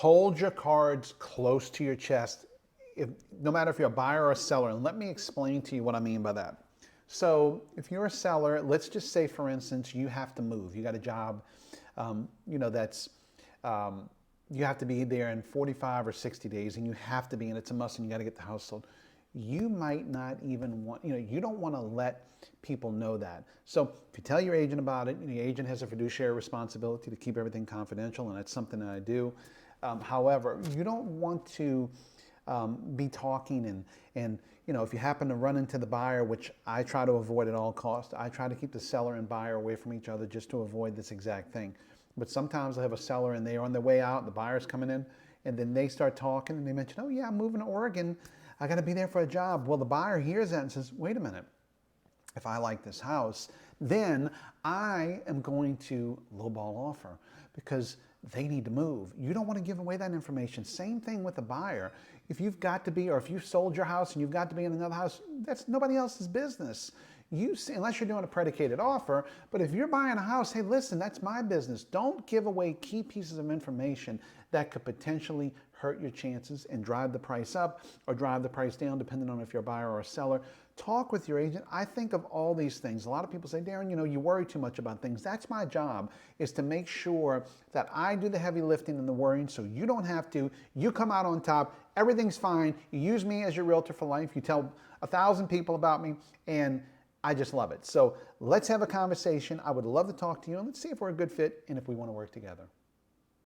hold your cards close to your chest, no matter if you're a buyer or a seller. And let me explain to you what I mean by that. So if you're a seller, let's just say, for instance, you have to move. You got a job, that's you have to be there in 45 or 60 days, and you have to be, and it's a must, and you got to get the house sold. You might not even want, you don't want to let people know that. So if you tell your agent about it, the agent has a fiduciary responsibility to keep everything confidential, and that's something that I do. However, you don't want to be talking and if you happen to run into the buyer, which I try to avoid at all costs, I try to keep the seller and buyer away from each other just to avoid this exact thing. But sometimes I have a seller and they're on their way out, the buyer's coming in, and then they start talking and they mention, oh yeah, I'm moving to Oregon. I got to be there for a job. Well, the buyer hears that and says, wait a minute. If I like this house, then I am going to lowball offer because they need to move. You don't want to give away that information. Same thing with the buyer. If you've got to be, or if you sold your house and you've got to be in another house, that's nobody else's business. Unless you're doing a predicated offer, but if you're buying a house, hey, listen, that's my business. Don't give away key pieces of information that could potentially hurt your chances and drive the price up or drive the price down, depending on if you're a buyer or a seller. Talk with your agent. I think of all these things. A lot of people say, Darren, you worry too much about things. That's my job, is to make sure that I do the heavy lifting and the worrying so you don't have to. You come out on top. Everything's fine. You use me as your realtor for life. You tell 1,000 people about me, and I just love it. So let's have a conversation. I would love to talk to you, and let's see if we're a good fit and if we want to work together.